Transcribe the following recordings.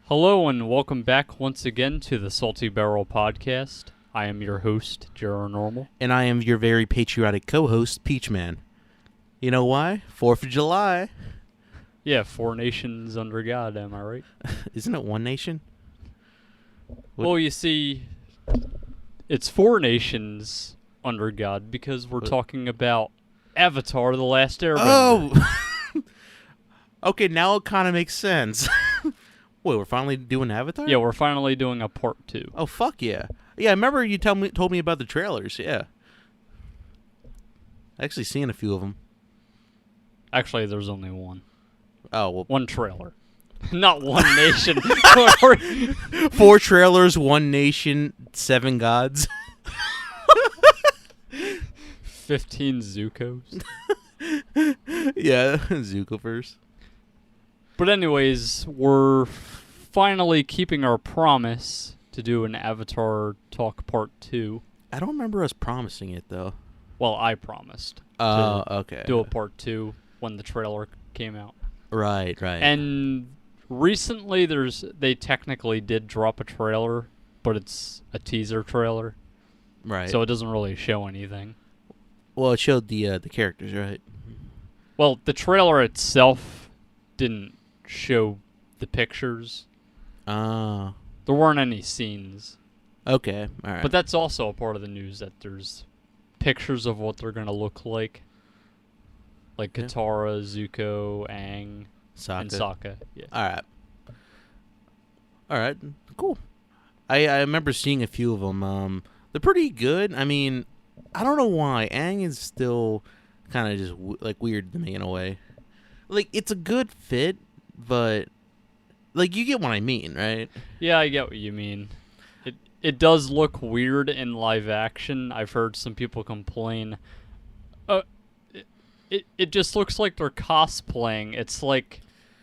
Hello and welcome back once again to the Salty Barrel Podcast. I am your host, Jero Normal. And I am your very patriotic co-host, Peachman. You know why? 4th of July. Yeah, 4 nations under God, am I right? Isn't it one nation? Well, you see, it's 4 nations under God because we're talking about Avatar: The Last Airbender. Oh! Okay, now it kind of makes sense. Wait, we're finally doing Avatar? Yeah, we're finally doing a part 2. Oh, fuck yeah. Yeah, I remember you told me about the trailers, yeah. Actually seen a few of them. Actually, there's only one. Oh, well. One trailer. Not one nation. 4 trailers, 1 nation, 7 gods. 15 Zukos. Yeah, Zukoverse. But anyways, we're finally keeping our promise to do an Avatar Talk Part 2. I don't remember us promising it, though. Well, I promised Okay. do a Part 2 when the trailer came out. Right. And recently they technically did drop a trailer, but it's a teaser trailer. Right. So it doesn't really show anything. Well, it showed the characters, right? Well, the trailer itself didn't show the pictures. Ah. There weren't any scenes. Okay. All right. But that's also a part of the news, that there's pictures of what they're going to look like. Like Katara, Zuko, Aang, and Sokka. Yeah. All right. Cool. I remember seeing a few of them. They're pretty good. I mean, I don't know why. Aang is still kind of just weird to me in a way. Like, it's a good fit, but like, you get what I mean, right? Yeah, I get what you mean. It does look weird in live action. I've heard some people complain. It just looks like they're cosplaying. It's like,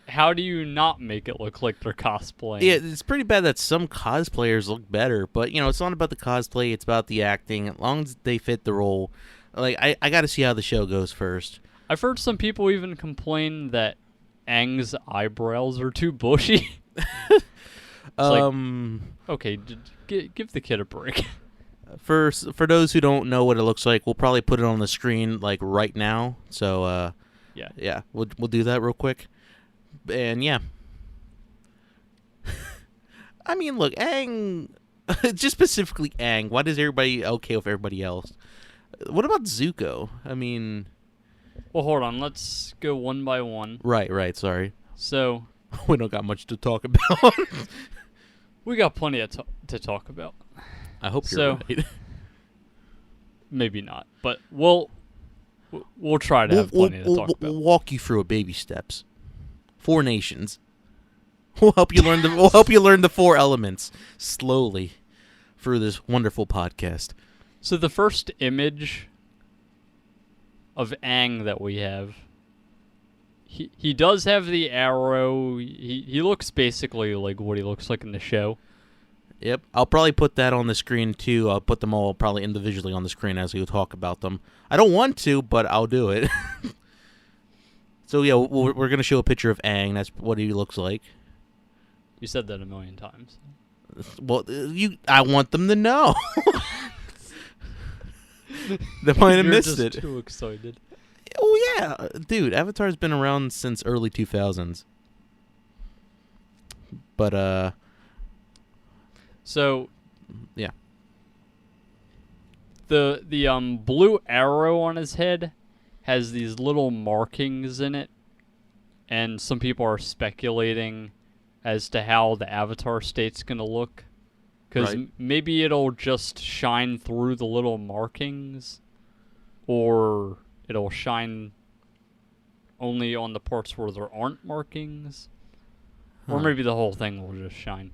how do you not make it look like they're cosplaying? Yeah, it's pretty bad that some cosplayers look better, but it's not about the cosplay, it's about the acting. As long as they fit the role. Like, I got to see how the show goes first. I've heard some people even complain that Aang's eyebrows are too bushy. Okay, give the kid a break. For those who don't know what it looks like, we'll probably put it on the screen like right now. So yeah, we'll do that real quick. And yeah, I mean, look, Aang, just specifically Aang. Why does everybody okay with everybody else? What about Zuko? I mean, well, hold on. Let's go one by one. Right. Sorry. So we don't got much to talk about. We got plenty to talk about. I hope you're right. Maybe not, but we'll try to have plenty to talk about. We'll walk you through it, baby steps. 4 nations. We'll help you learn the 4 elements slowly through this wonderful podcast. So the first image of Aang that we have, he does have the arrow. He looks basically like what he looks like in the show. Yep. I'll probably put that on the screen, too. I'll put them all probably individually on the screen as we talk about them. I don't want to, but I'll do it. So, yeah, we're going to show a picture of Aang. That's what he looks like. You said that a million times. Well, I want them to know. They might have missed it. You're just too excited. Oh, yeah. Dude, Avatar's been around since early 2000s. But, so, yeah. The blue arrow on his head has these little markings in it, and some people are speculating as to how the Avatar state's gonna look, because maybe it'll just shine through the little markings, or it'll shine only on the parts where there aren't markings, or maybe the whole thing will just shine.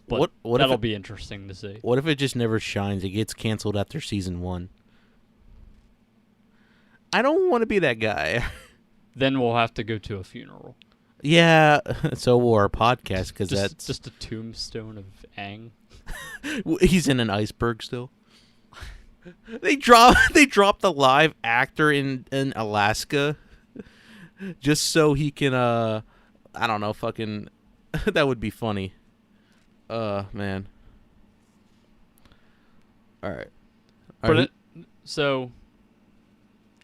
But that'll be interesting to see. What if it just never shines? It gets canceled after season 1. I don't want to be that guy. Then we'll have to go to a funeral. Yeah, so will our podcast, because that's just a tombstone of Aang. He's in an iceberg still. They dropped the live actor in Alaska just so he can I don't know, fucking That would be funny. Man. All right. But so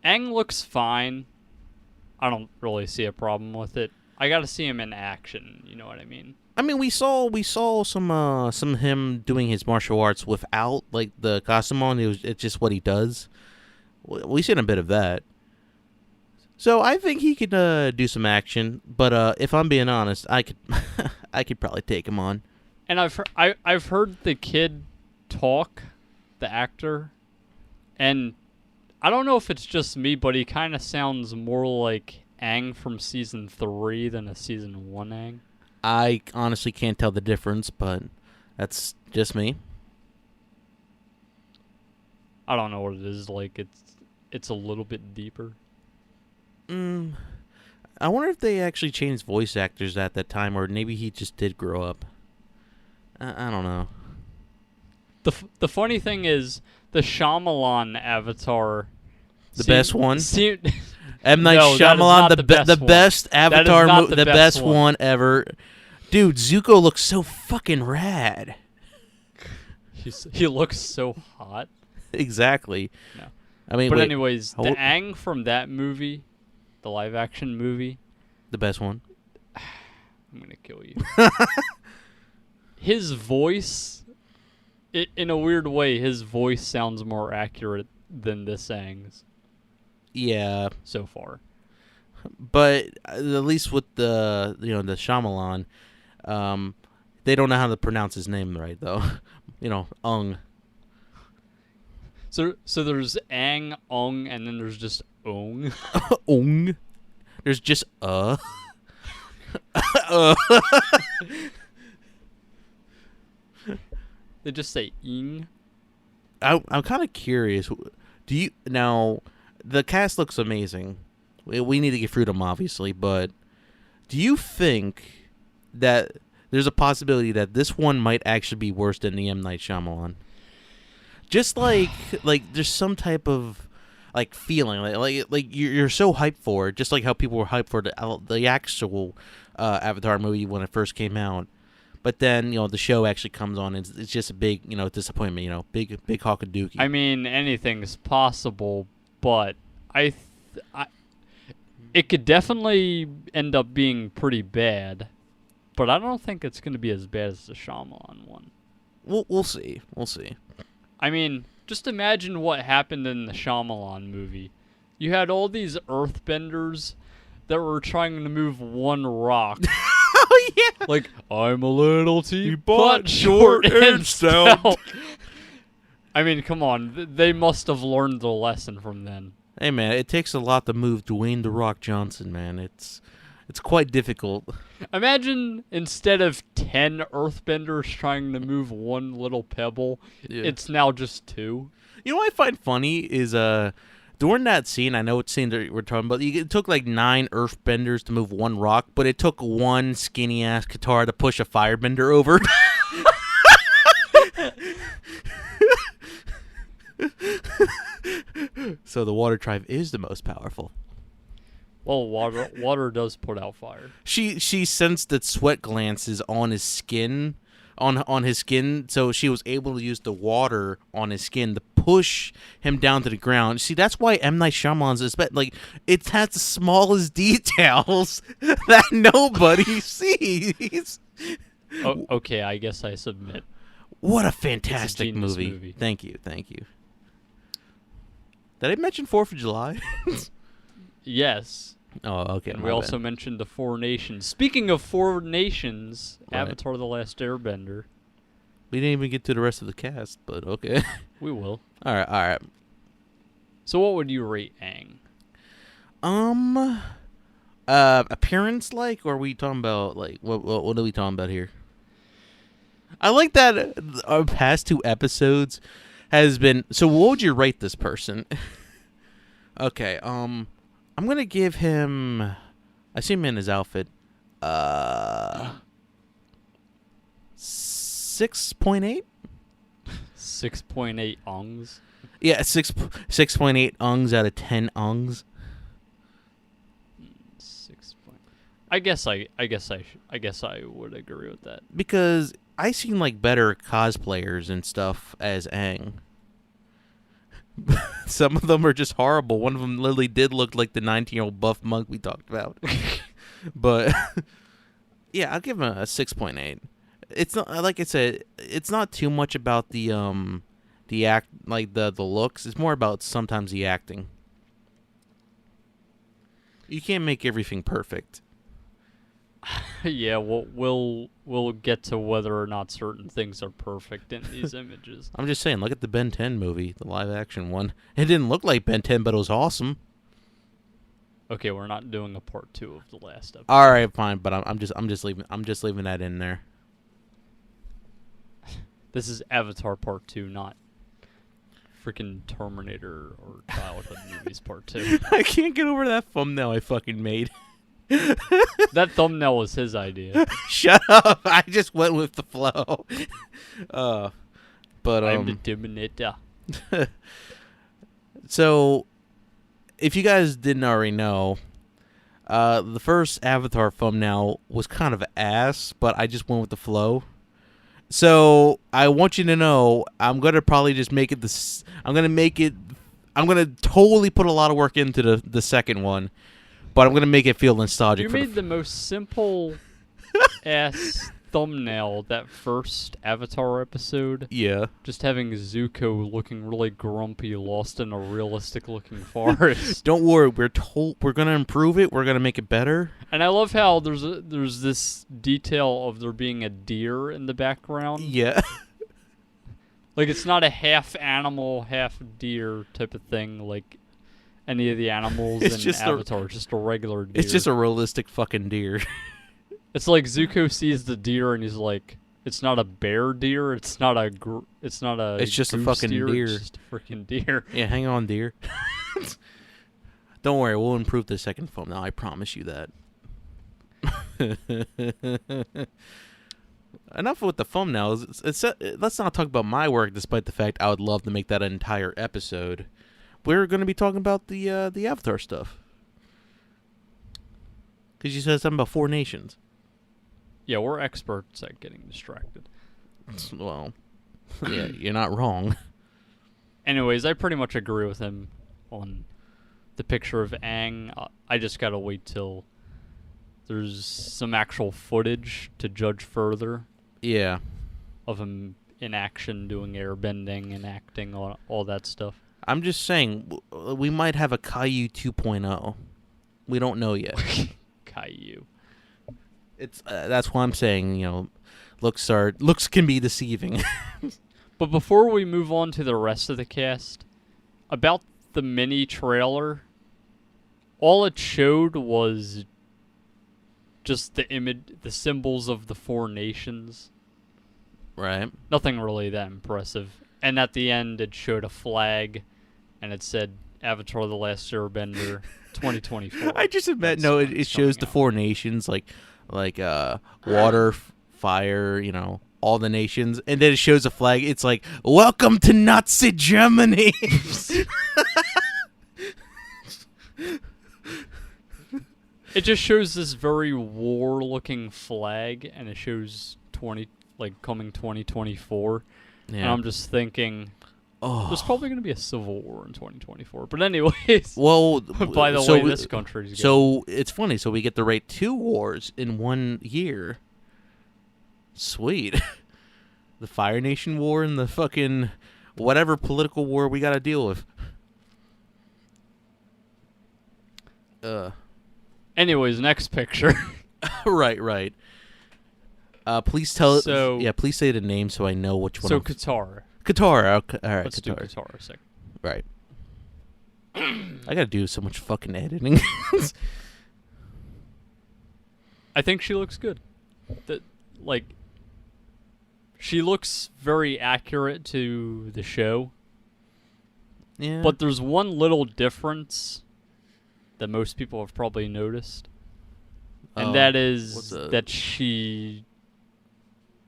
Aang looks fine. I don't really see a problem with it. I got to see him in action. You know what I mean? I mean, we saw some him doing his martial arts without like the costume on. It's just what he does. We seen a bit of that. So I think he could do some action, but if I'm being honest, I could I could probably take him on. And I've heard the kid talk, the actor, and I don't know if it's just me, but he kind of sounds more like Aang from season 3 than a season 1 Aang. I honestly can't tell the difference, but that's just me. I don't know what it is like. It's a little bit deeper. I wonder if they actually changed voice actors at that time, or maybe he just did grow up. I don't know. The funny thing is, the Shyamalan Avatar, The best one? Seemed, M. Night No, that is Shyamalan, not the the best one. best That is Avatar not movie, the the best best one. one ever. Dude, Zuko looks so fucking rad. he looks so hot. Exactly. No. I mean, But wait, anyways, the hold- Aang from that movie, the live action movie, the best one. I'm gonna kill you. His voice, in a weird way, his voice sounds more accurate than this Aang's Yeah, so far. but at least with the the Shyamalan, they don't know how to pronounce his name right though. Ung. So there's Aang, Ong, and then there's just Ong. Ung. There's just They just say Ing. I'm kind of curious. Do you now? The cast looks amazing. We need to get through them, obviously, but do you think that there's a possibility that this one might actually be worse than the M. Night Shyamalan? Just like there's some type of like feeling like you're so hyped for it, just like how people were hyped for the actual Avatar movie when it first came out. But then the show actually comes on, and it's just a big disappointment. Big hawkadookie. I mean, anything's possible, but it could definitely end up being pretty bad. But I don't think it's going to be as bad as the Shyamalan one. We'll see. I mean, just imagine what happened in the Shyamalan movie. You had all these earthbenders that were trying to move one rock. Oh yeah. Like, I'm a little teapot, Teapot, short short and and stout. stout. I mean, come on. They must have learned the lesson from then. Hey man, it takes a lot to move Dwayne the Rock Johnson, man. It's quite difficult. Imagine instead of 10 earthbenders trying to move one little pebble, Yeah. it's now just 2. You know what I find funny is during that scene, I know what scene that we're talking about. It took like 9 earthbenders to move one rock, but it took one skinny ass Katara to push a firebender over. So the water tribe is the most powerful. Well, water does put out fire. She sensed that sweat glances on his skin, on his skin, so she was able to use the water on his skin to push him down to the ground. See, that's why M. Night Shyamalan's like it has the smallest details that nobody sees. Oh, okay, I guess I submit. What a fantastic genius movie. movie. Thank you. Did I mention 4th of July? Yes. Oh, okay. And my we bad. also mentioned the 4 nations. Speaking of 4 nations, Right. Avatar The Last Airbender. We didn't even get to the rest of the cast, but okay. We will. All right. So what would you rate Aang? Appearance like, or are we talking about like what are we talking about here? I like that our past 2 episodes has been. So what would you rate this person? Okay, I'm gonna give him. I see him in his outfit. 6.8. 6.8 Ongs. Yeah, 6.8 ungs out of 10 ungs. 6. I guess I would agree with that. Because I seen like better cosplayers and stuff as Aang. Some of them are just horrible. One of them literally did look like the 19-year-old buff monk we talked about. But yeah, I'll give him a 6.8. It's not, like I said, it's not too much about the act, like the looks. It's more about sometimes the acting. You can't make everything perfect. Yeah, we'll get to whether or not certain things are perfect in these images. I'm just saying, look at the Ben 10 movie, the live action one. It didn't look like Ben 10, but it was awesome. Okay, we're not doing a part 2 of the last episode. All right, fine, but I'm just leaving that in there. This is Avatar Part 2, not freaking Terminator or Childhood Movies Part 2. I can't get over that thumbnail I fucking made. That thumbnail was his idea. Shut up! I just went with the flow. But I'm the Terminator. So, if you guys didn't already know, the first Avatar thumbnail was kind of ass, but I just went with the flow. So I want you to know, I'm gonna probably just make it this. I'm gonna totally put a lot of work into the second one, but I'm gonna make it feel nostalgic. You made the most simple ass thumbnail that first Avatar episode. Yeah. Just having Zuko looking really grumpy, lost in a realistic looking forest. Don't worry, we're gonna improve it. We're gonna make it better. And I love how there's this detail of there being a deer in the background. Yeah. Like it's not a half animal, half deer type of thing like any of the animals It's in just Avatar. It's just a regular deer. It's just a realistic fucking deer. It's like Zuko sees the deer and he's like, "It's not a bear deer. It's not a. It's just a fucking deer. deer. It's just a freaking deer." Yeah, hang on, deer. Don't worry, we'll improve the second film now. I promise you that. Enough with the thumbnails. Let's not talk about my work, despite the fact I would love to make that an entire episode. We're going to be talking about the Avatar stuff. Because you said something about 4 nations. Yeah, we're experts at getting distracted. Well, yeah, you're not wrong. Anyways, I pretty much agree with him on the picture of Aang. I just gotta wait till there's some actual footage to judge further. Yeah. Of him in action, doing airbending and acting, all that stuff. I'm just saying, we might have a Caillou 2.0. We don't know yet. Caillou. It's that's why I'm saying, looks can be deceiving. But before we move on to the rest of the cast, about the mini trailer, all it showed was just the symbols of the 4 nations. Right. Nothing really that impressive. And at the end, it showed a flag, and it said Avatar: The Last Airbender 2024. I just imagine it shows the 4 nations like water, fire, all the nations, and then it shows a flag. It's like, welcome to Nazi Germany. It just shows this very war-looking flag, and it shows coming 2024. Yeah. And I'm just thinking, there's probably going to be a civil war in 2024. But anyways, well, by the way, this country's so it's funny. So we get to rate 2 wars in 1 year. Sweet. The Fire Nation War and the fucking whatever political war we got to deal with. Anyways, next picture. Right. Please tell. So, please say the name so I know which one. So Katara. Katara. Okay. All right. Let's do Katara a second. Right. I gotta do so much fucking editing. I think she looks good. She looks very accurate to the show. Yeah. But there's one little difference that most people have probably noticed. And that is that she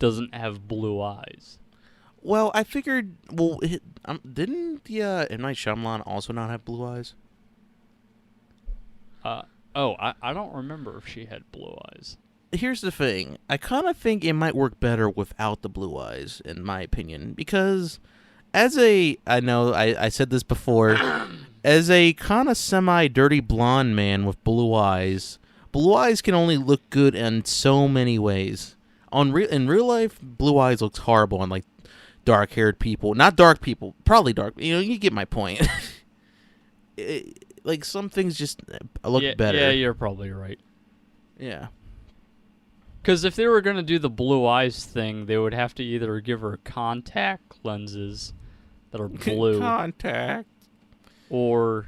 doesn't have blue eyes. Well, I figured. Well, didn't M. Night Shyamalan also not have blue eyes? Oh, I don't remember if she had blue eyes. Here's the thing. I kind of think it might work better without the blue eyes, in my opinion, because I know I said this before, as a kind of semi-dirty blonde man with blue eyes can only look good in so many ways. In real life, blue eyes looks horrible on like dark-haired people. Not dark people, probably dark. You get my point. Like some things just look better. Yeah, you're probably right. Yeah. Because if they were going to do the blue eyes thing, they would have to either give her contact lenses that are blue. Contact. Or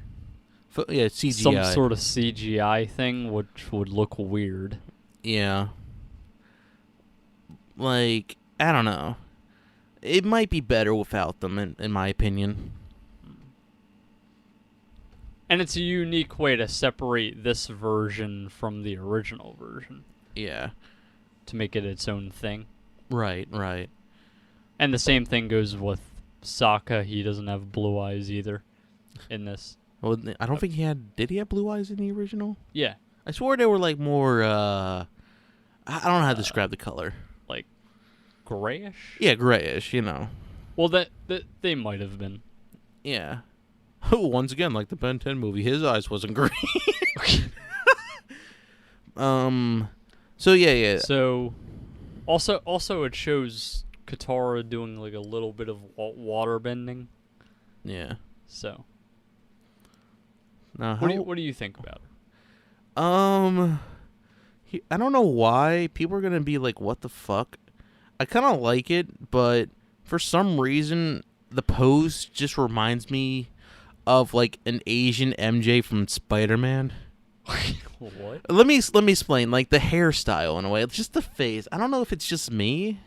yeah, CGI. some sort of CGI thing, which would look weird. Yeah. Like, I don't know. It might be better without them, in my opinion. And it's a unique way to separate this version from the original version. Yeah. To make it its own thing. Right. And the same thing goes with Sokka. He doesn't have blue eyes either in this. Well, I don't think he had... Did he have blue eyes in the original? Yeah. I swore they were like more... I don't know how to describe the color. Like grayish? Yeah, grayish, you know. Well, that they might have been. Yeah. Once again, like the Ben 10 movie, his eyes wasn't green. So yeah. So, also it shows Katara doing like a little bit of water bending. Yeah. So. Now, what do you think about her? I don't know why people are gonna be like, "What the fuck?" I kind of like it, but for some reason, the pose just reminds me of like an Asian MJ from Spider-Man. What? Let me explain. Like the hairstyle in a way, it's just the face. I don't know if it's just me.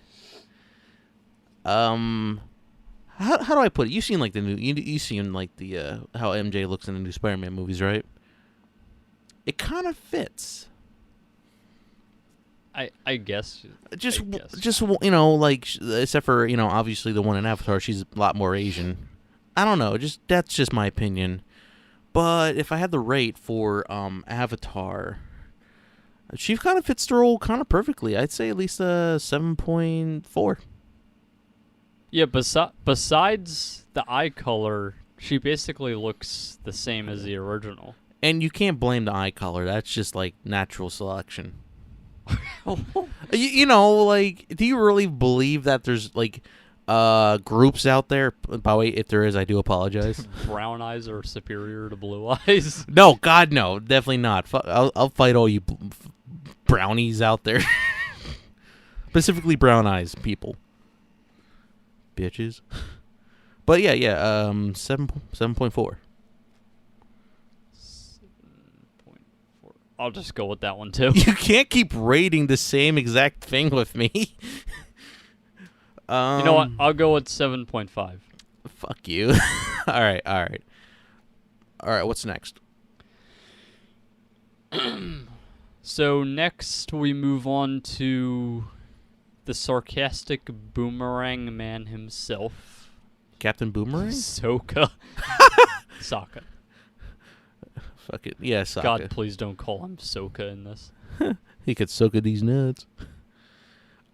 How do I put it? You've seen like the new you've seen like the how MJ looks in the new Spider-Man movies, right? It kind of fits. I guess. Just you know, like except for obviously the one in Avatar, she's a lot more Asian. I don't know. That's just my opinion. But if I had the rate for Avatar, she kind of fits the role kind of perfectly. I'd say at least a 7.4. Yeah, besides the eye color, she basically looks the same as the original. And you can't blame the eye color. That's just like natural selection. you know, like, do you really believe that there's like groups out there? By the way, if there is, I do apologize. Brown eyes are superior to blue eyes? No, God, no, definitely not. I'll fight all you brownies out there. Specifically, brown eyes people, bitches. But yeah, 7.4. I'll just go with that one too. You can't keep rating the same exact thing with me. You know what? I'll go with 7.5. Fuck you. All right. What's next? So next we move on to the sarcastic boomerang man himself, Captain Boomerang? Sokka. Sokka. Fuck it. Yeah, Sokka. God, please don't call him Sokka in this. He could Sokka these nuts.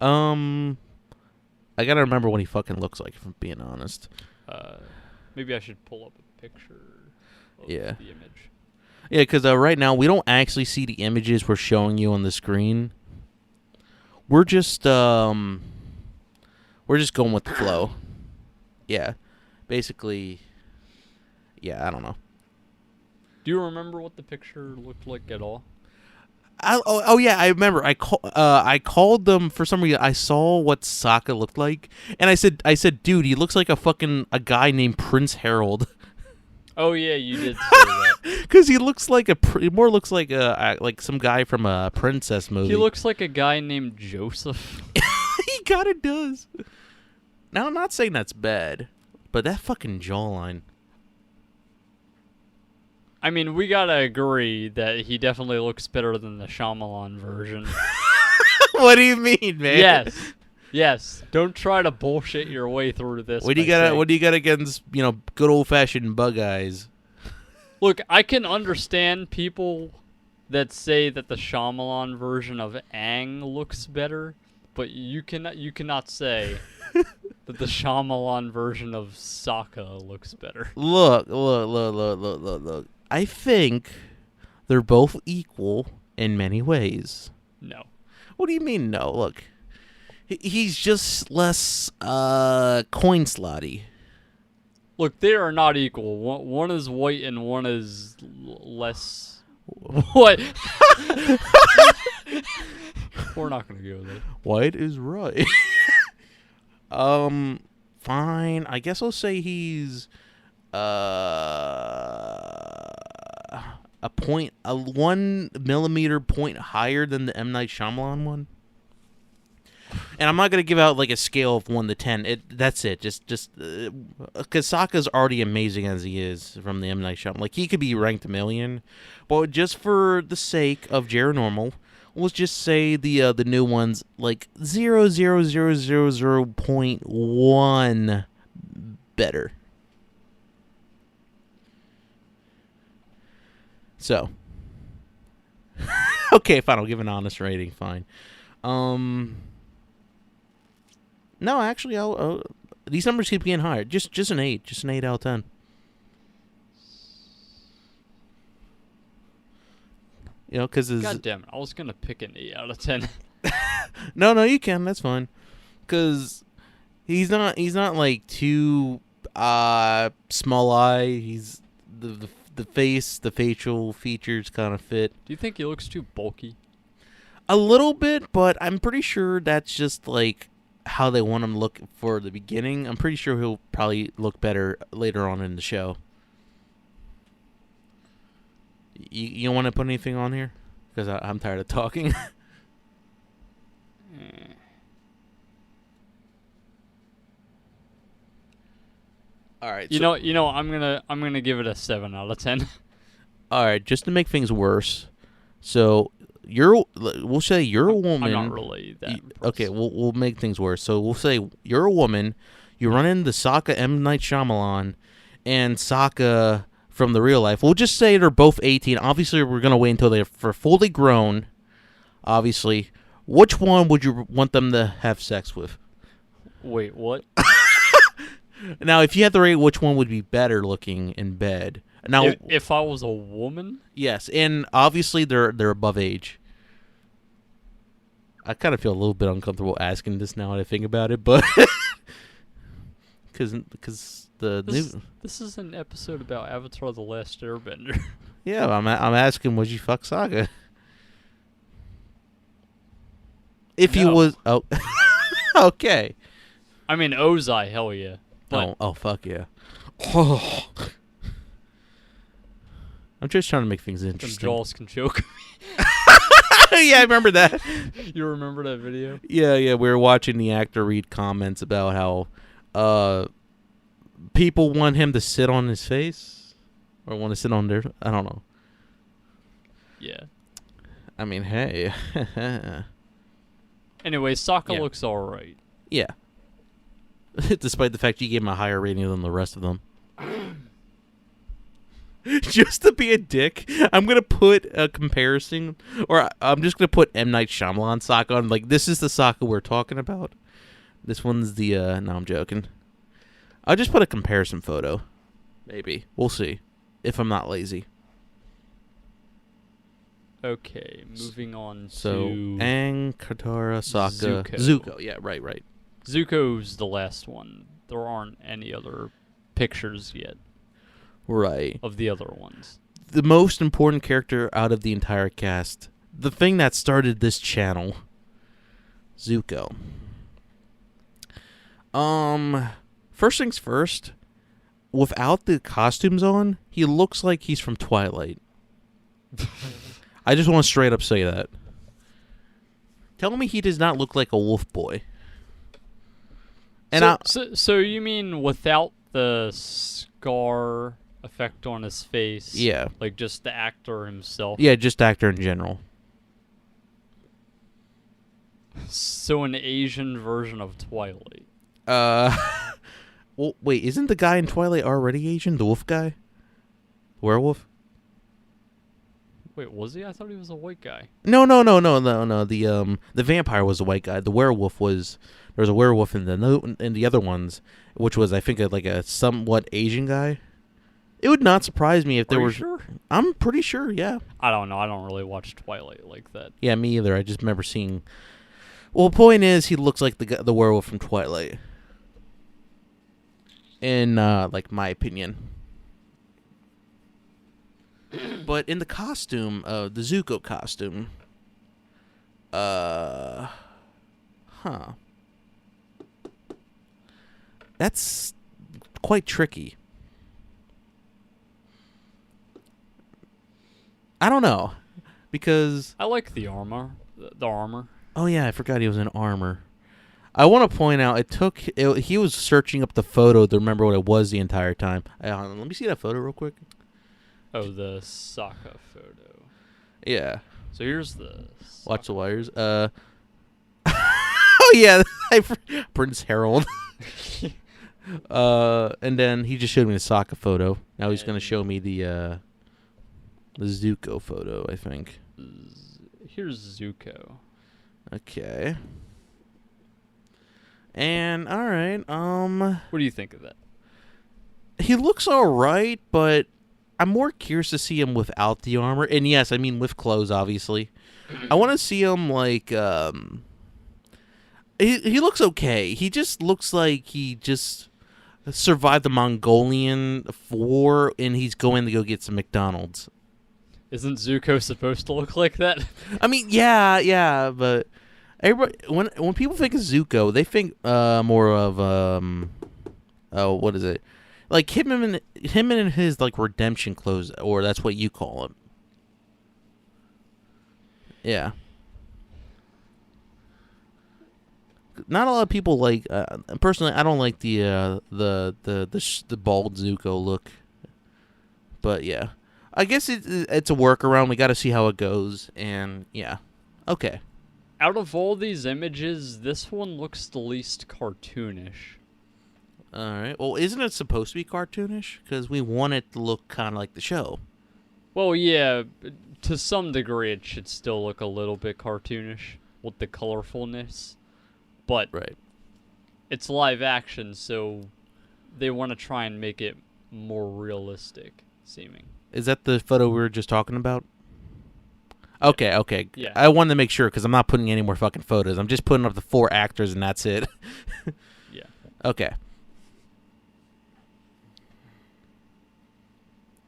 I gotta remember what he fucking looks like, if I'm being honest. Maybe I should pull up a picture of the image. Yeah, because right now we don't actually see the images we're showing you on the screen. We're just going with the flow. Yeah, basically. Yeah, I don't know. Do you remember what the picture looked like at all? Oh yeah, I remember. I called them for some reason. I saw what Sokka looked like, and I said, dude, he looks like a guy named Prince Harold. Oh yeah, you did say that. Because he looks like he more looks like some guy from a princess movie. He looks like a guy named Joseph. He kind of does. Now I'm not saying that's bad, but that fucking jawline. I mean, we gotta agree that he definitely looks better than the Shyamalan version. What do you mean, man? Yes. Don't try to bullshit your way through this. What do you got against good old fashioned bug eyes? Look, I can understand people that say that the Shyamalan version of Aang looks better, but you cannot say that the Shyamalan version of Sokka looks better. Look. I think they're both equal in many ways. No. What do you mean, no? Look, he's just less coin slotty. Look, they are not equal. One is white and one is less. What? We're not gonna go there. White is right. Fine. I guess I'll say he's a 1 millimeter point higher than the M. Night Shyamalan one. And I'm not gonna give out like a scale of 1 to 10. That's it. Just because Sokka's already amazing as he is from the M. Night Shyamalan. Like he could be ranked 1,000,000, but just for the sake of Paranormal, let's just say the new ones like 0.1 better. So, okay, fine. I'll give an honest rating. Fine. No, actually, I'll these numbers keep getting higher. Just an 8. Just an 8 out of 10. You know, because God damn it! I was gonna pick an 8 out of 10. No, you can. That's fine. Because he's not like too small eye. He's the face, the facial features kind of fit. Do you think he looks too bulky? A little bit, but I'm pretty sure that's just like how they want him to look for the beginning. I'm pretty sure he'll probably look better later on in the show. You don't want to put anything on here? Because I'm tired of talking. All right. You know, I'm gonna give it a 7 out of 10. All right, just to make things worse. So we'll say you're a woman. I'm not really that impressed. Okay, we'll make things worse. So we'll say you're a woman. You run into Sokka M. Night Shyamalan and Sokka from the real life. We'll just say they're both 18. Obviously, we're gonna wait until they're fully grown. Obviously, which one would you want them to have sex with? Wait, what? Now, if you had to rate which one would be better looking in bed. Now, if I was a woman? yes, and obviously they're above age. I kind of feel a little bit uncomfortable asking this now that I think about it, but because this is an episode about Avatar: The Last Airbender. Yeah, I'm asking, would you fuck Saga? If No. he was okay. I mean, Ozai, hell yeah. But Oh fuck yeah. I'm just trying to make things them interesting. jaws can choke. Yeah, I remember that. You remember that video? Yeah, we were watching the actor read comments about how people want him to sit on his face or want to sit on their, I don't know. Yeah. I mean, hey. Anyway, Sokka Yeah. looks alright. Yeah. Despite the fact you gave him a higher rating than the rest of them. Just to be a dick, I'm going to put a comparison, or I'm just going to put M. Night Shyamalan Sokka on. Like, this is the Sokka we're talking about. This one's the, no, I'm joking. I'll just put a comparison photo. Maybe. We'll see. If I'm not lazy. Okay, moving on So, to Aang, Katara, Sokka, Zuko. Zuko. Yeah, right. Zuko's the last one. There aren't any other pictures yet Right. of the other ones. The most important character out of the entire cast. The thing that started this channel. Zuko. First things first. Without the costumes on, he looks like he's from Twilight. I just want to straight up say that. Tell me he does not look like a wolf boy. And So you mean without the scar effect on his face? Yeah. Like just the actor himself? Yeah, just actor in general. So an Asian version of Twilight. Well, wait, isn't the guy in Twilight already Asian? The wolf guy? Werewolf? Wait, was he? I thought he was a white guy. No. The vampire was a white guy. The werewolf was there was a werewolf in the other ones, which was I think like a somewhat Asian guy. It would not surprise me if there Are you was. sure? I'm pretty sure. Yeah. I don't know. I don't really watch Twilight like that. Yeah, me either. I just remember seeing. Well, the point is, he looks like the werewolf from Twilight. In like my opinion. But in the costume, the Zuko costume, that's quite tricky. I don't know, because I like the armor. The armor. oh yeah, I forgot he was in armor. I want to point out he was searching up the photo to remember what it was the entire time. Let me see that photo real quick. Oh, the Sokka photo. Yeah. So here's the. Watch the wires. Oh yeah, Prince Harold. And then he just showed me the Sokka photo. Now he's gonna show me the Zuko photo, I think. Here's Zuko. Okay. And all right, What do you think of that? he looks all right, but I'm more curious to see him without the armor. And yes, I mean with clothes, obviously. I want to see him like he looks okay. He just looks like he just survived the Mongolian war and he's going to go get some McDonald's. Isn't Zuko supposed to look like that? I mean, yeah, but everybody when people think of Zuko, they think more of what is it? Like him in his like redemption clothes, or that's what you call him. Yeah. Not a lot of people like. Personally, I don't like the bald Zuko look. But yeah, I guess it's a workaround. We got to see how it goes, and yeah, okay. Out of all these images, this one looks the least cartoonish. All right. Well, isn't it supposed to be cartoonish? Because we want it to look kind of like the show. Well, yeah, to some degree, it should still look a little bit cartoonish with the colorfulness. But Right. it's live action, so they want to try and make it more realistic seeming. Is that the photo we were just talking about? Okay. Yeah. I wanted to make sure because I'm not putting any more fucking photos. I'm just putting up the 4 actors and that's it. Yeah. Okay.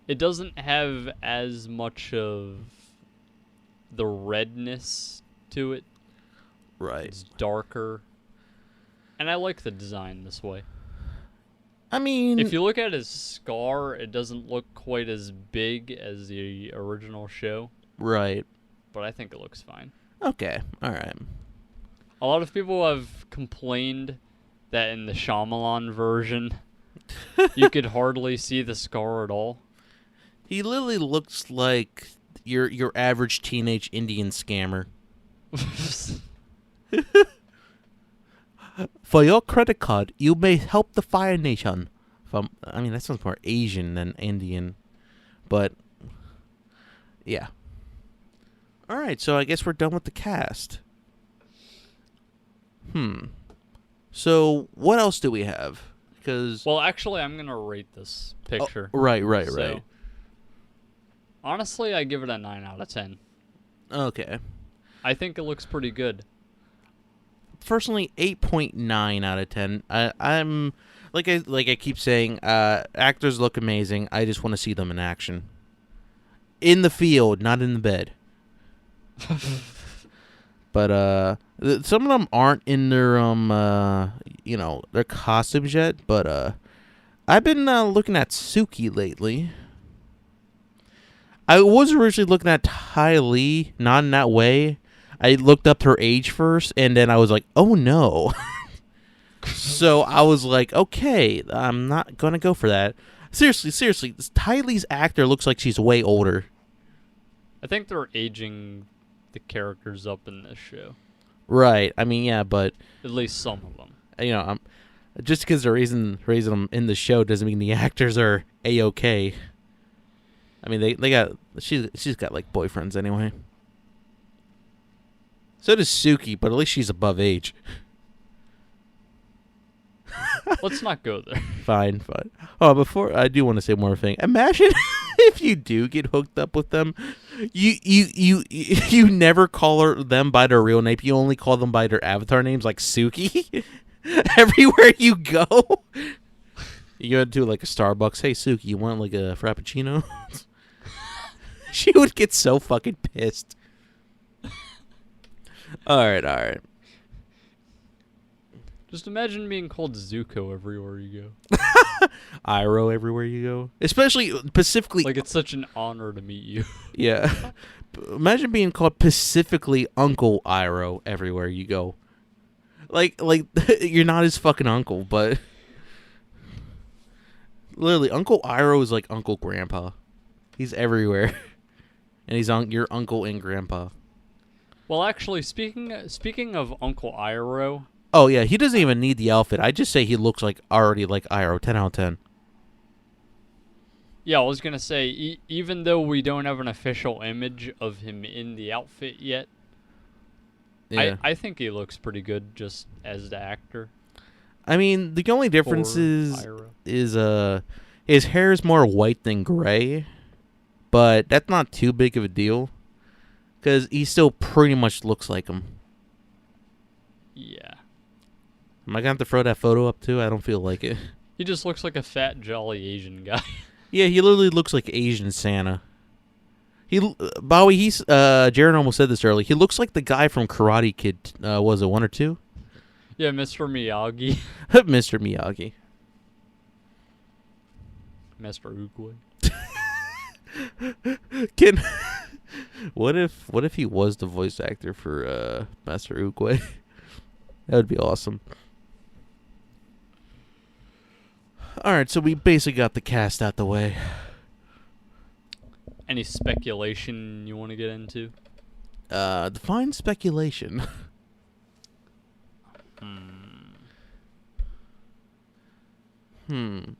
It doesn't have as much of the redness to it. Right. It's darker. And I like the design this way. I mean, If you look at his scar, it doesn't look quite as big as the original show, right. but I think it looks fine. Okay. All right. A lot of people have complained that in the Shyamalan version, you could hardly see the scar at all. He literally looks like your average teenage Indian scammer. For your credit card, you may help the Fire Nation. I mean, that sounds more Asian than Indian, but yeah. All right, so I guess we're done with the cast. So what else do we have? Because Well, actually, I'm going to rate this picture. right. So, honestly, I give it a 9 out of 10. Okay. I think it looks pretty good. Personally, 8.9 out of 10. I'm like I keep saying, actors look amazing. I just want to see them in action, in the field, not in the bed. But some of them aren't in their their costumes yet. But I've been looking at Suki lately. I was originally looking at Ty Lee, not in that way. I looked up her age first, and then I was like, oh no. So I was like, okay, I'm not going to go for that. Seriously, this Ty Lee's actor looks like she's way older. I think they're aging the characters up in this show. Right. I mean, yeah, but At least some of them. Just because they're raising them in the show doesn't mean the actors are A-okay. I mean, they got she's got like boyfriends anyway. So does Suki, but at least she's above age. Let's not go there. Fine. Oh, before I do want to say one more thing. Imagine if you do get hooked up with them, you never call them by their real name. You only call them by their avatar names, like Suki. Everywhere you go, you go to like a Starbucks. Hey, Suki, you want like a frappuccino? She would get so fucking pissed. All right. Just imagine being called Zuko everywhere you go. Iroh everywhere you go, especially specifically. Like it's such an honor to meet you. Yeah. Imagine being called specifically Uncle Iroh everywhere you go. Like you're not his fucking uncle, but literally Uncle Iroh is like Uncle Grandpa. He's everywhere. And he's your uncle and grandpa. Well, actually, speaking of Uncle Iroh. Oh yeah, he doesn't even need the outfit. I just say he looks like already like Iroh. 10 out of 10. Yeah, I was gonna say even though we don't have an official image of him in the outfit yet, Yeah. I think he looks pretty good just as the actor. I mean, the only difference for is Iroh. his hair is more white than gray, but that's not too big of a deal because he still pretty much looks like him. Yeah. Am I gonna have to throw that photo up too? I don't feel like it. He just looks like a fat, jolly Asian guy. Yeah, he literally looks like Asian Santa. Bowie, Jared almost said this earlier. He looks like the guy from Karate Kid. Was it 1 or 2? Yeah, Mr. Miyagi. Mr. Miyagi. Mr. Oogway. What if he was the voice actor for Master Oogway? That would be awesome. Alright, so we basically got the cast out the way. Any speculation you want to get into? Define speculation.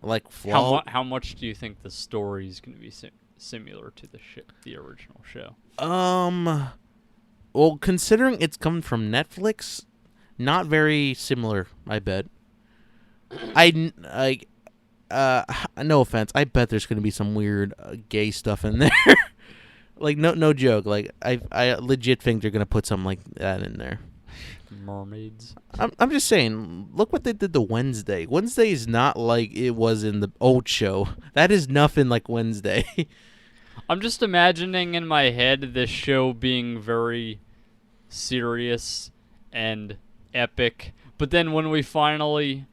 Like flaw. How much do you think the story is going to be similar to the original show? Well, considering it's coming from Netflix, not very similar, I bet. No offense, I bet there's gonna be some weird gay stuff in there. Like no joke. Like I legit think they're gonna put something like that in there. Mermaids. I'm just saying. Look what they did to Wednesday. Wednesday is not like it was in the old show. That is nothing like Wednesday. I'm just imagining in my head this show being very serious and epic, but then when we finally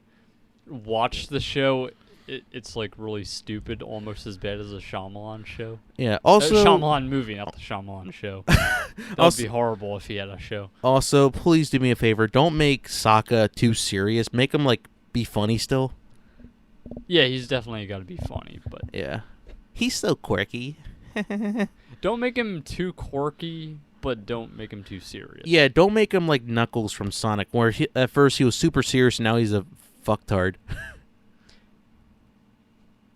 watch the show, it's like really stupid, almost as bad as a Shyamalan show. Yeah. Also, Shyamalan movie, not the Shyamalan show. That would be horrible if he had a show. Also, please do me a favor. Don't make Sokka too serious. Make him like be funny still. Yeah, he's definitely got to be funny, but yeah, he's so quirky. Don't make him too quirky, but don't make him too serious. Yeah, don't make him like Knuckles from Sonic, where at first he was super serious, and now he's a fucktard.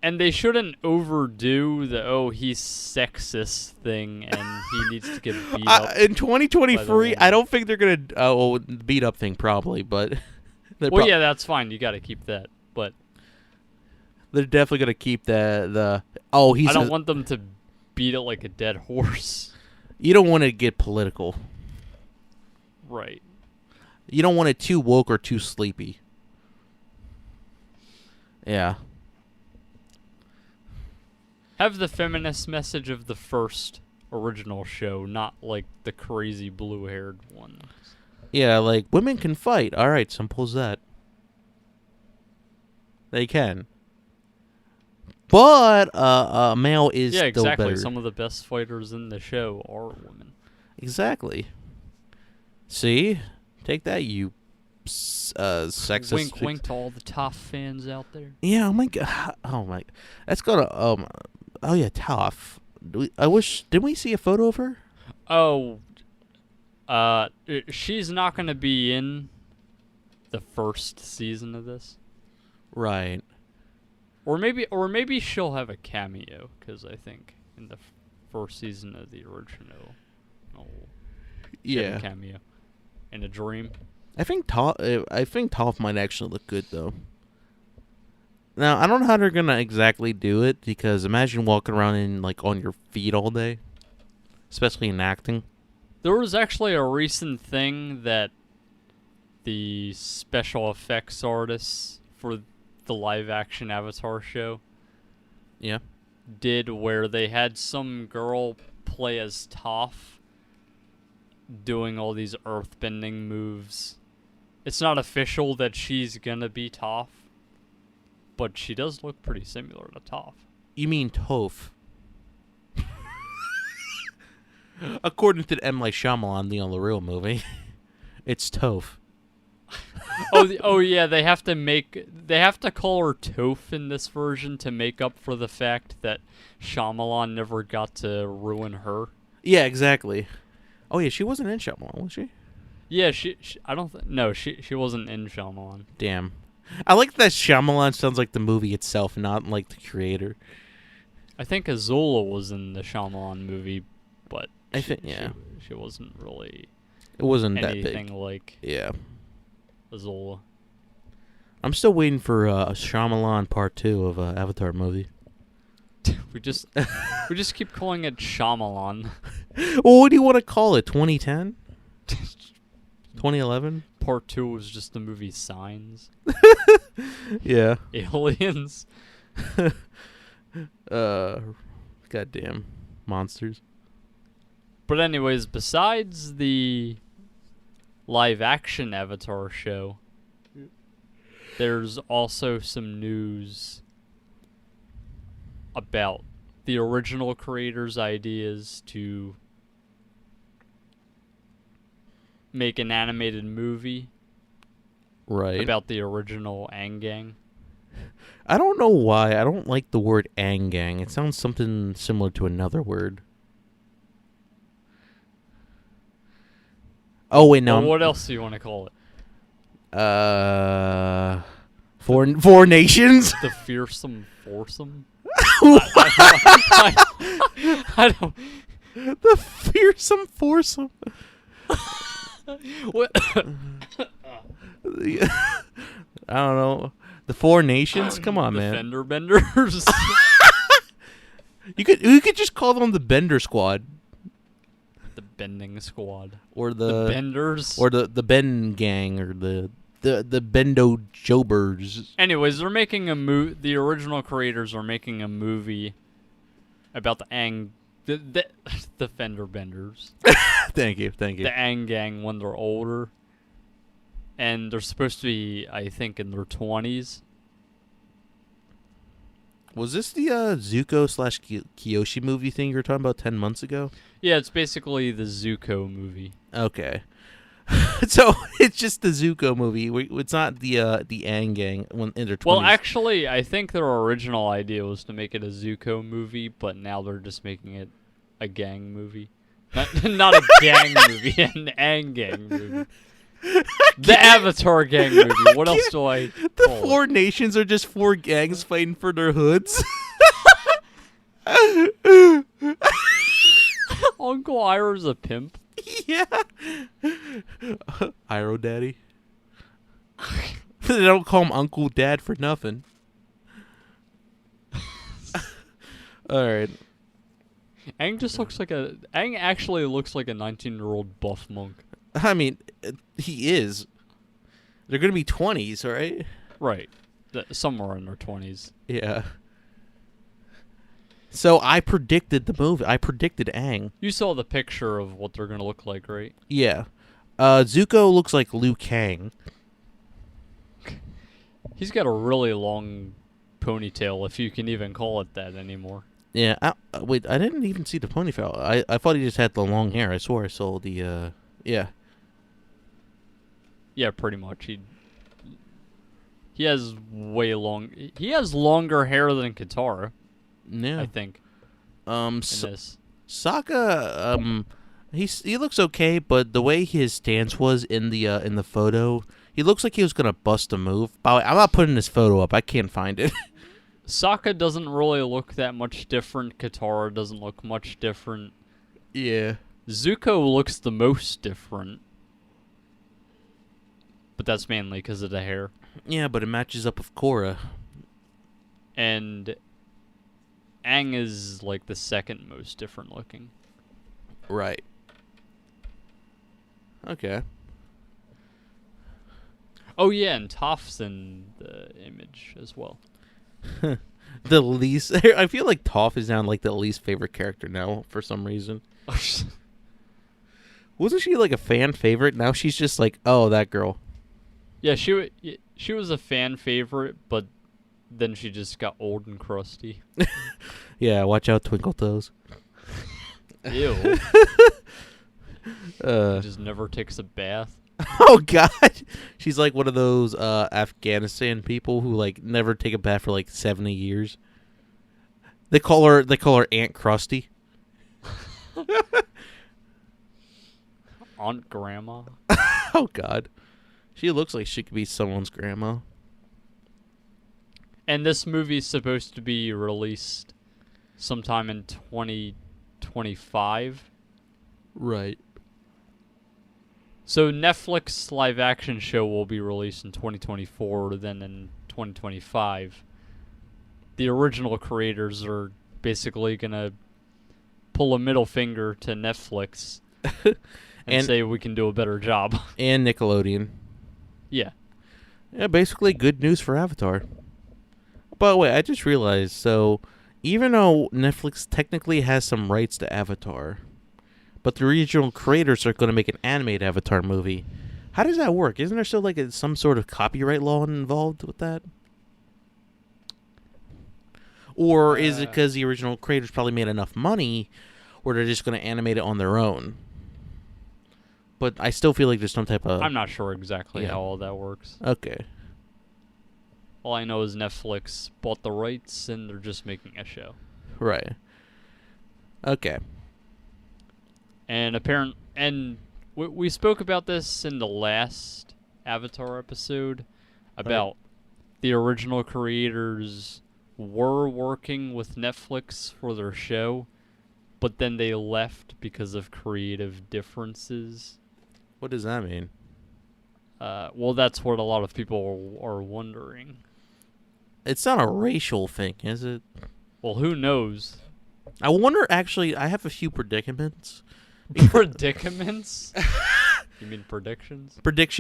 And they shouldn't overdo the he's sexist thing and he needs to get beat up. In 2023, I don't think they're gonna beat up thing probably, but well, yeah, that's fine. You got to keep that, but they're definitely gonna keep the I don't want them to beat it like a dead horse. You don't want to get political, right? You don't want it too woke or too sleepy. Yeah. Have the feminist message of the first original show, not like the crazy blue-haired ones. Yeah, like women can fight. All right, simple as that. They can. But a male is still exactly. better. Some of the best fighters in the show are women. Exactly. See? Take that, you sexist. Wink, wink to all the Toph fans out there. Yeah, oh my god. Oh my. That's gonna oh yeah, Toph. Didn't we see a photo of her? Oh, she's not gonna be in the first season of this. Right. Or maybe she'll have a cameo, because I think in the first season of the original. Oh, Yeah. cameo in a dream. I think Toph might actually look good though. Now I don't know how they're gonna exactly do it because imagine walking around in like on your feet all day, especially in acting. There was actually a recent thing that the special effects artists for the live action Avatar show Yeah. did where they had some girl play as Toph doing all these earthbending moves. It's not official that she's gonna be Toph, but she does look pretty similar to Toph. You mean Toph? According to the M. Night Shyamalan, the real movie, it's Toph. Oh yeah, they have to call her Toph in this version to make up for the fact that Shyamalan never got to ruin her. Yeah, exactly. Oh yeah, she wasn't in Shyamalan, was she? Yeah, I don't no, she wasn't in Shyamalan. Damn. I like that Shyamalan sounds like the movie itself, not like the creator. I think Azula was in the Shyamalan movie, but I think yeah, she wasn't really it wasn't that anything big. like Yeah. Azula. I'm still waiting for a Shyamalan Part 2 of Avatar movie. we just keep calling it Shyamalan. Well, what do you want to call it? 2010? 2011? Part 2 was just the movie Signs. Yeah. Aliens. Goddamn monsters. But anyways, besides the live action Avatar show, there's also some news about the original creators' ideas to make an animated movie Right. about the original Aang Gang. I don't know why. I don't like the word Angang. It sounds something similar to another word. Oh, wait, no. Well, what else do you want to call it? Four nations? The fearsome foursome? I don't. The fearsome foursome. What? I don't know. The Four Nations? Come on, The man. Fender Benders. You could just call them the Bender Squad The Bending Squad. or The the Benders. or the Ben Gang or the Bendo Jobers. Anyways, they're making the original creators are making a movie about the the Fender Benders. Thank you. The Aang Gang when they're older. And they're supposed to be, I think, in their 20s. Was this the Zuko / Kyoshi movie thing you were talking about 10 months ago? Yeah, it's basically the Zuko movie. Okay. So it's just the Zuko movie. It's not the Aang Gang when in their 20s. Well, actually, I think their original idea was to make it a Zuko movie, but now they're just making it a gang movie. Not a gang movie, an Aang Gang movie. The Avatar gang movie. What else do I The call Four Nations are just four gangs fighting for their hoods. Uncle Iroh's a pimp. Yeah. Iroh Daddy. They don't call him Uncle Dad for nothing. Alright. Aang actually looks like a 19-year-old buff monk. I mean, he is. They're going to be 20s, right? Right. Somewhere in their 20s. Yeah. So I predicted the movie. I predicted Aang. You saw the picture of what they're going to look like, right? Yeah. Zuko looks like Liu Kang. He's got a really long ponytail, if you can even call it that anymore. Yeah. Wait, I didn't even see the ponytail. I thought he just had the long hair. I swore I saw the, yeah. Yeah, pretty much. He has longer hair than Katara, Yeah. I think. In this. Sokka, he looks okay, but the way his stance was in the photo, he looks like he was gonna bust a move. By the way, I'm not putting this photo up. I can't find it. Sokka doesn't really look that much different. Katara doesn't look much different. Yeah. Zuko looks the most different. But that's mainly because of the hair. Yeah, but it matches up with Korra. And Aang is like the second most different looking. Right. Okay. Oh yeah, and Toph's in the image as well. The least... I feel like Toph is now like the least favorite character now for some reason. Wasn't she like a fan favorite? Now she's just like, oh, that girl. Yeah, she was a fan favorite, but then she just got old and crusty. Yeah, watch out, Twinkle Toes. Ew. Uh, Just never takes a bath. oh God, she's like one of those Afghanistan people who like never take a bath for like 70 years. They call her Aunt Krusty. Aunt Grandma. Oh God, she looks like she could be someone's grandma. And this movie's supposed to be released sometime in 2025. Right. So Netflix live action show will be released in 2024, then in 2025. The original creators are basically going to pull a middle finger to Netflix and say we can do a better job. And Nickelodeon. Yeah. Yeah, basically good news for Avatar. By the way, I just realized, so even though Netflix technically has some rights to Avatar, but the original creators are going to make an animated Avatar movie, how does that work? Isn't there still like some sort of copyright law involved with that? Or is it because the original creators probably made enough money where they're just going to animate it on their own? But I still feel like there's some type of... I'm not sure exactly how all that works. Okay. All I know is Netflix bought the rights and they're just making a show. Right. Okay. And we spoke about this in the last Avatar episode about the original creators were working with Netflix for their show, but then they left because of creative differences. What does that mean? Well, that's what a lot of people are wondering. It's not a racial thing, is it? Well, who knows? I wonder, actually, I have a few predicaments. Predicaments? You mean predictions? Predict.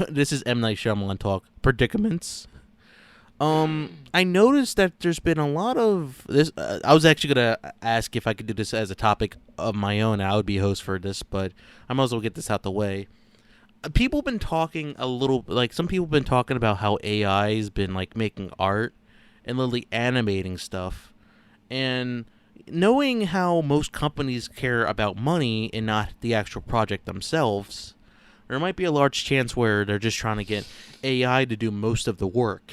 This is M. Night Shyamalan talk. Predicaments. I noticed that there's been a lot of this. I was actually gonna ask if I could do this as a topic of my own. I would be host for this, but I might as well get this out the way. People have been talking a little, like some people have been talking about how AI has been like making art and literally animating stuff, and knowing how most companies care about money and not the actual project themselves, there might be a large chance where they're just trying to get AI to do most of the work.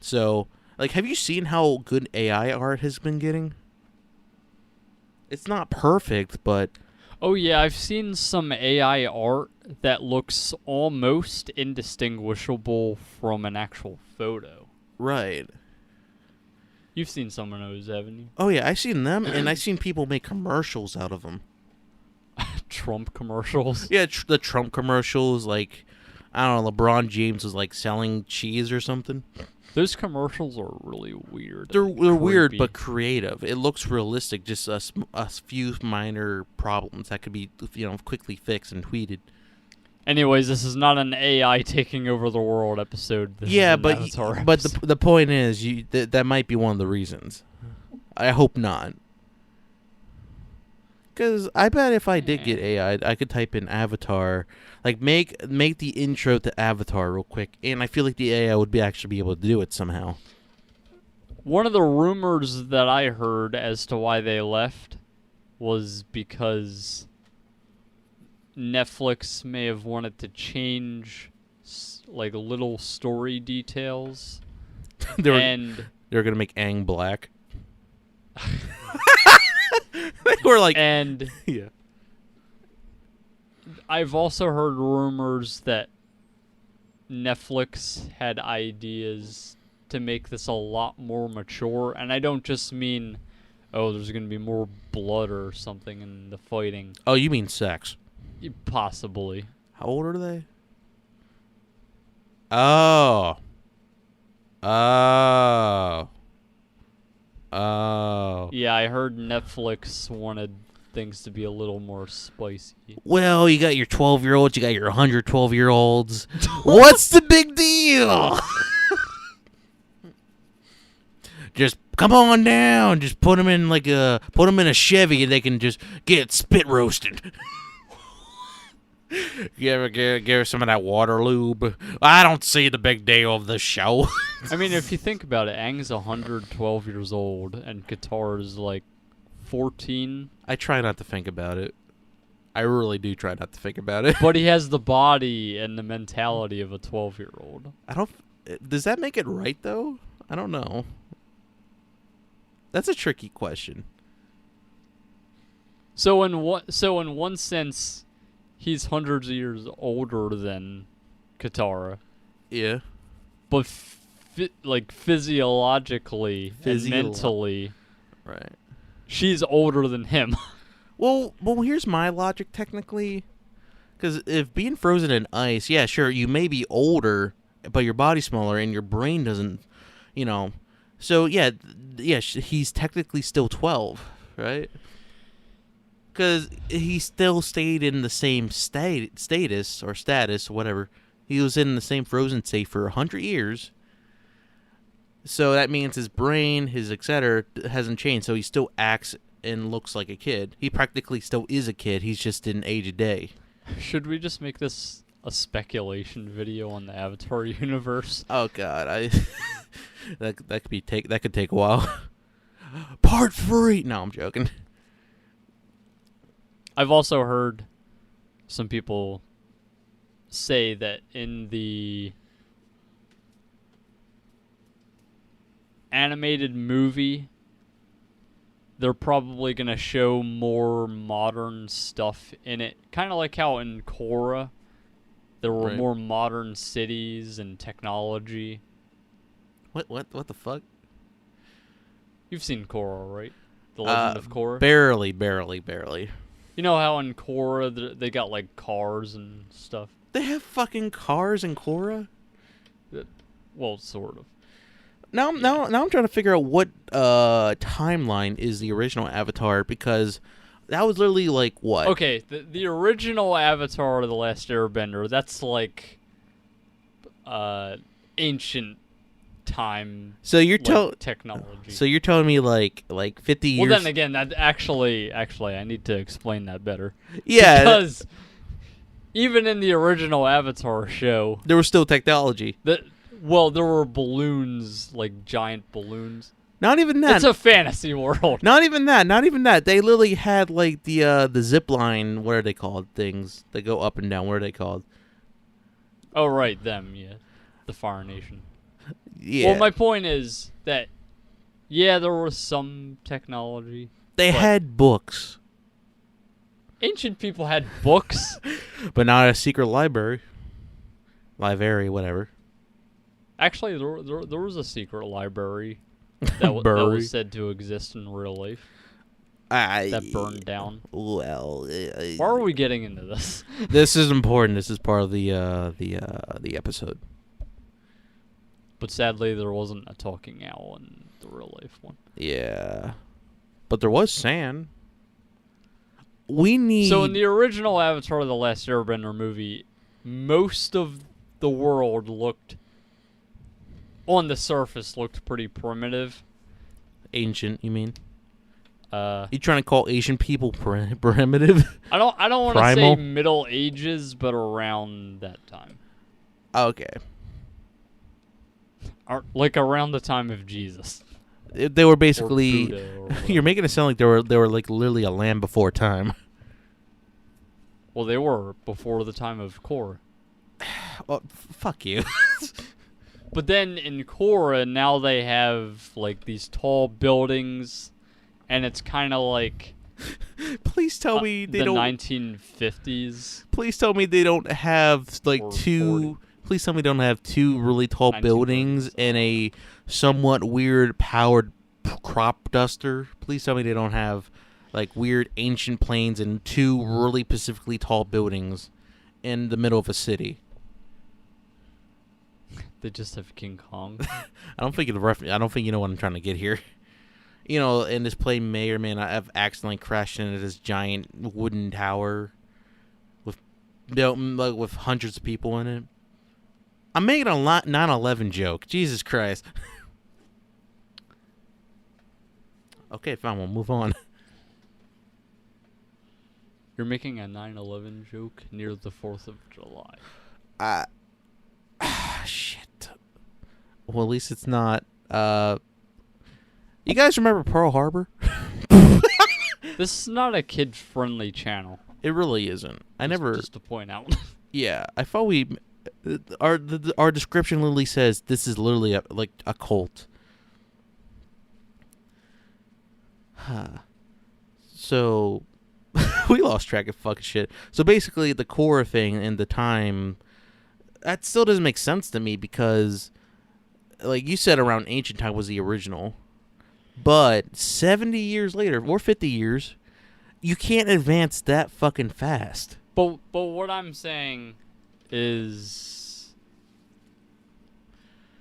So, like, have you seen how good AI art has been getting? It's not perfect, but... Oh yeah, I've seen some AI art that looks almost indistinguishable from an actual photo. Right. You've seen some of those, haven't you? Oh yeah, I've seen them, and I've seen people make commercials out of them. Trump commercials? Yeah, the Trump commercials, like, I don't know, LeBron James was, like, selling cheese or something. Those commercials are really weird. They're weird but creative. It looks realistic, just a few minor problems that could be, quickly fixed and tweeted. Anyways, this is not an AI taking over the world episode. This yeah, is an but Avatar but episode. the point is, that might be one of the reasons. I hope not. Because I bet if I did get AI, I could type in Avatar, like make the intro to Avatar real quick, and I feel like the AI would actually be able to do it somehow. One of the rumors that I heard as to why they left was because Netflix may have wanted to change like little story details. They were gonna make Aang black. They were like, and yeah. I've also heard rumors that Netflix had ideas to make this a lot more mature, and I don't just mean, oh, there's going to be more blood or something in the fighting. Oh, you mean sex? Possibly. How old are they? Oh. Oh. Oh. Yeah, I heard Netflix wanted things to be a little more spicy. Well, you got your 12-year-olds, you got your 112-year-olds. What's the big deal? Just come on down. Just put them in a Chevy, and they can just get spit roasted. You ever give some of that water lube? I don't see the big deal of the show. I mean, if you think about it, Aang's 112 years old, and Katara's like 14. I try not to think about it. I really do try not to think about it. But he has the body and the mentality of a 12-year-old. I don't. Does that make it right though? I don't know. That's a tricky question. So in one sense, he's hundreds of years older than Katara, Yeah. but physiologically and mentally, Right. she's older than him. Well, here's my logic technically. Because if being frozen in ice, yeah, sure, you may be older, but your body's smaller and your brain doesn't, So, yeah, he's technically still 12, right? Because he still stayed in the same status, whatever. He was in the same frozen state for 100 years. So that means his brain, his etc. hasn't changed. So he still acts and looks like a kid. He practically still is a kid. He's just in age a day. Should we just make this a speculation video on the Avatar universe? Oh God, that could take a while. Part 3. No, I'm joking. I've also heard some people say that in the animated movie, they're probably going to show more modern stuff in it. Kind of like how in Korra, there were more modern cities and technology. What the fuck? You've seen Korra, right? The Legend of Korra? Barely. You know how in Korra they got like cars and stuff? They have fucking cars in Korra? Well, sort of. Now I'm trying to figure out what timeline is the original Avatar, because that was literally like what? Okay, the original Avatar of The Last Airbender, that's like ancient time. So you're technology. So you're telling me like 50 years. Well, then again, that actually I need to explain that better. Yeah. Because even in the original Avatar show, there was still technology. there were balloons, like giant balloons. Not even that. It's a fantasy world. Not even that. They literally had like the zip line. What are they called? Things that go up and down. What are they called? Oh, right, them. Yeah, the Fire Nation. Yeah. Well, my point is that, yeah, there was some technology. They had books. Ancient people had books. But not a secret library. Library, whatever. Actually, there was a secret library that was said to exist in real life. That burned down. Well, why are we getting into this? This is important. This is part of the episode. But sadly, there wasn't a talking owl in the real life one. Yeah, but there was sand. We need. So in the original Avatar: The Last Airbender movie, most of the world on the surface looked pretty primitive. Ancient, you mean? You trying to call Asian people primitive? I don't want to say Middle Ages, but around that time. Okay. Like around the time of Jesus. They were basically. Or You're making it sound like they were like literally a land before time. Well, they were before the time of Korra. Well, fuck you. But then in Korra, now they have like these tall buildings, and it's kind of like. Please tell me they the don't. 1950s. Please tell me they don't have like two Please tell me they don't have two really tall 1930s. buildings and a somewhat weird powered crop duster. Please tell me they don't have like weird ancient planes and two really specifically tall buildings in the middle of a city. They just have King Kong. I don't think I don't think you know what I'm trying to get here. You know, and this plane may or may not have accidentally crashed into this giant wooden tower with with hundreds of people in it. I'm making a 9/11 joke. Jesus Christ. Okay, fine. We'll move on. You're making a 9/11 joke near the 4th of July. Shit. Well, at least it's not. You guys remember Pearl Harbor? This is not a kid-friendly channel. It really isn't. Just to point out. Yeah, I thought our description literally says this is literally like a cult. So we lost track of fucking shit. So basically, the core thing and the time that still doesn't make sense to me because, like you said, around ancient time was the original, but 70 years later or 50 years, you can't advance that fucking fast. But what I'm saying is,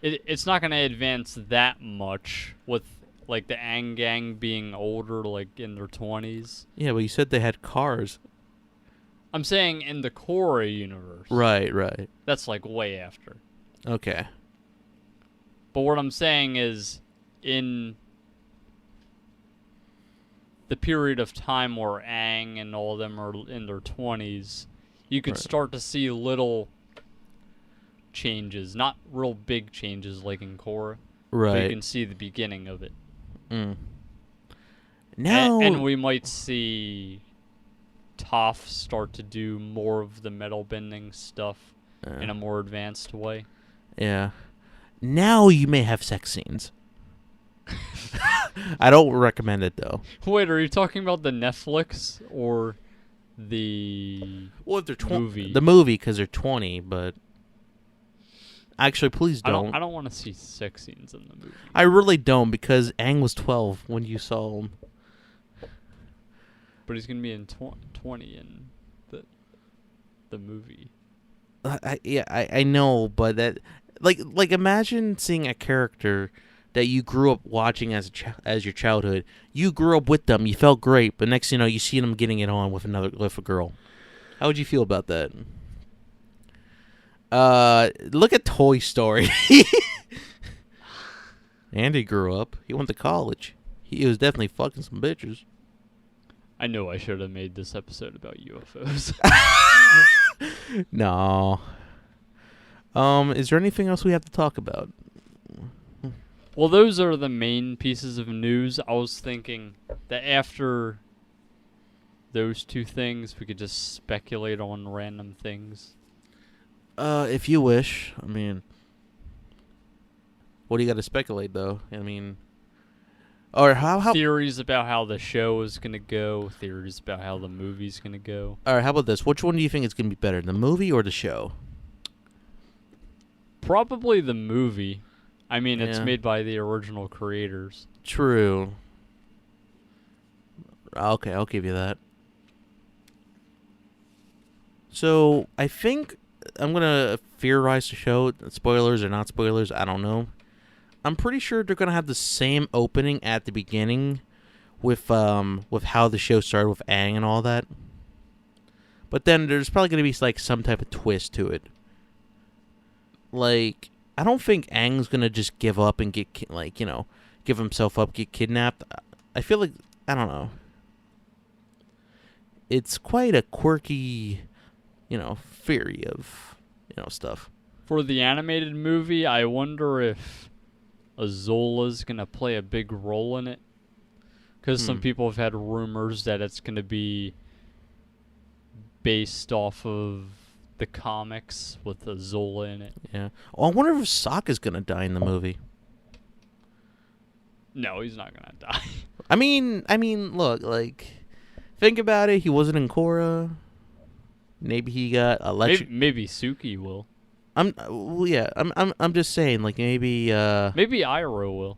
it's not going to advance that much with like the Aang Gang being older, like in their 20s. Yeah, but you said they had cars. I'm saying in the Korra universe. Right. That's like way after. Okay. But what I'm saying is, in the period of time where Aang and all of them are in their 20s, you could start to see little changes, not real big changes like in Korra. Right. But you can see the beginning of it. Now, and we might see Toph start to do more of the metal bending stuff in a more advanced way. Yeah. Now you may have sex scenes. I don't recommend it though. Wait, are you talking about the Netflix or the Well, if they're movie? The movie, because they're 20, but actually, please don't. I don't want to see sex scenes in the movie. I really don't, because Aang was 12 when you saw him. But he's gonna be in 20 in the movie. I know, but that like imagine seeing a character that you grew up watching as your childhood. You grew up with them, you felt great, but next thing you know, you see them getting it on with a girl. How would you feel about that? Look at Toy Story. Andy grew up. He went to college. He was definitely fucking some bitches. I know I should have made this episode about UFOs. No. Is there anything else we have to talk about? Well, those are the main pieces of news. I was thinking that after those two things, we could just speculate on random things. If you wish. I mean, what do you got to speculate, though? I mean, or how theories about how the show is gonna go, theories about how the movie's gonna go. All right, how about this? Which one do you think is gonna be better, the movie or the show? Probably the movie. I mean, it's made by the original creators. True. Okay, I'll give you that. So, I think I'm going to theorize the show. Spoilers or not spoilers, I don't know. I'm pretty sure they're going to have the same opening at the beginning with how the show started with Aang and all that. But then there's probably going to be like some type of twist to it. Like, I don't think Aang's going to just give up and get, give himself up, get kidnapped. I feel like, I don't know. It's quite a quirky, theory of, stuff. For the animated movie, I wonder if Azula's going to play a big role in it. Because some people have had rumors that it's going to be based off of the comics with Azula in it. Yeah. Oh, I wonder if Sokka's going to die in the movie. No, he's not going to die. I mean, look, like, think about it. He wasn't in Korra. Maybe he got electric. Maybe Suki will. I'm just saying, like maybe. Maybe Iroh will.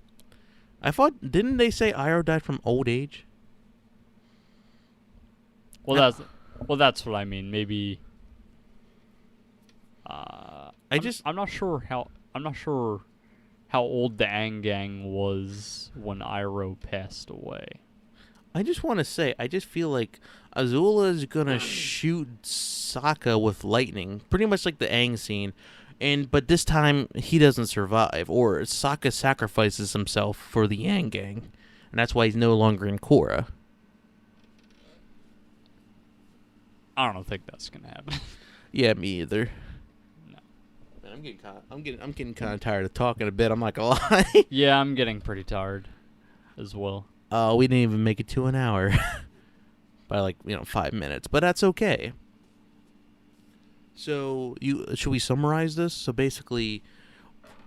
I thought, didn't they say Iroh died from old age? Well, that's what I mean. Maybe. I'm not sure how old the Aang Gang was when Iroh passed away. I just want to say, I just feel like Azula is gonna shoot Sokka with lightning, pretty much like the Aang scene, but this time he doesn't survive, or Sokka sacrifices himself for the Aang Gang, and that's why he's no longer in Korra. I don't think that's gonna happen. Yeah, me either. No. Man, I'm getting kind of tired of talking a bit. I'm not gonna lie. Yeah, I'm getting pretty tired, as well. We didn't even make it to an hour by 5 minutes, but that's okay. So should we summarize this? So basically,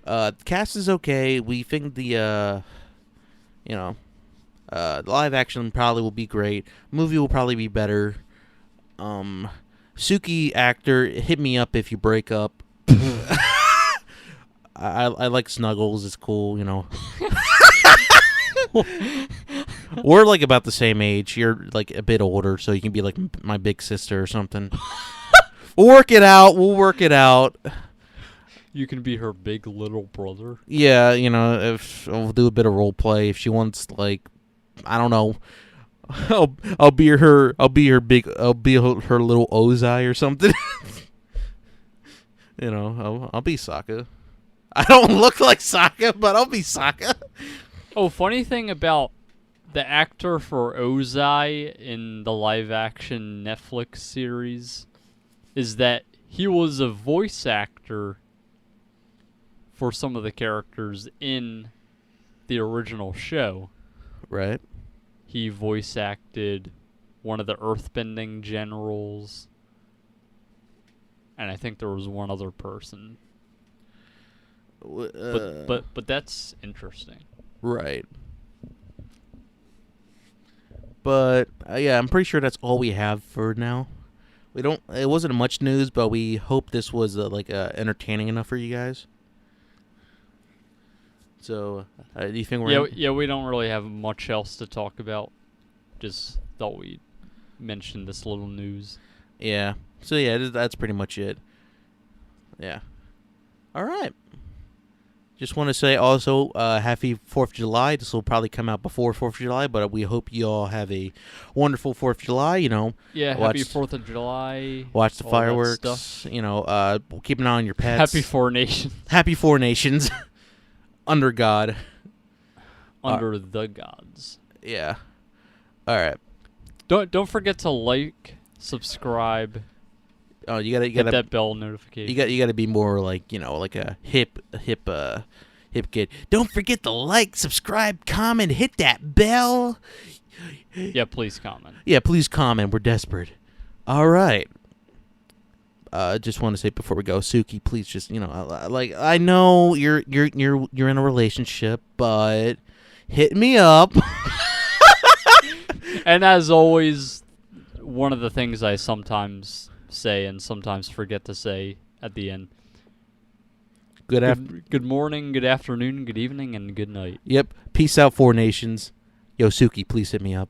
the cast is okay. We think the live action probably will be great. Movie will probably be better. Suki actor, hit me up if you break up. I like Snuggles. It's cool, We're like about the same age. You're like a bit older, so you can be like my big sister or something. We'll work it out. You can be her big little brother. Yeah, if we'll do a bit of role play. If she wants, like, I don't know, I'll be her little Ozai or something. I'll be Sokka. I don't look like Sokka, but I'll be Sokka. Oh, funny thing about the actor for Ozai in the live-action Netflix series is that he was a voice actor for some of the characters in the original show. Right. He voice acted one of the earthbending generals, and I think there was one other person. But that's interesting. Right. But yeah, I'm pretty sure that's all we have for now. It wasn't much news, but we hope this was entertaining enough for you guys. So, do you think we're we don't really have much else to talk about. Just thought we'd mention this little news. Yeah. So yeah, that's pretty much it. Yeah. All right. Just want to say also, happy 4th of July. This will probably come out before 4th of July, but we hope you all have a wonderful 4th of July, Yeah, happy 4th of July. Watch the fireworks, keep an eye on your pets. Happy 4 Nations. Happy 4 Nations. Under God. Under the gods. Yeah. All right. Don't forget to like, subscribe. Oh, you gotta hit that bell notification. You gotta be more like like a hip kid. Don't forget to like, subscribe, comment, hit that bell. Yeah, please comment. Yeah, please comment. We're desperate. All right. Just want to say before we go, Suki, please just I know you're in a relationship, but hit me up. And as always, one of the things I sometimes say and sometimes forget to say at the end. Good morning, good afternoon, good evening, and good night. Yep. Peace out, 4 Nations. Yo, Suki, please hit me up.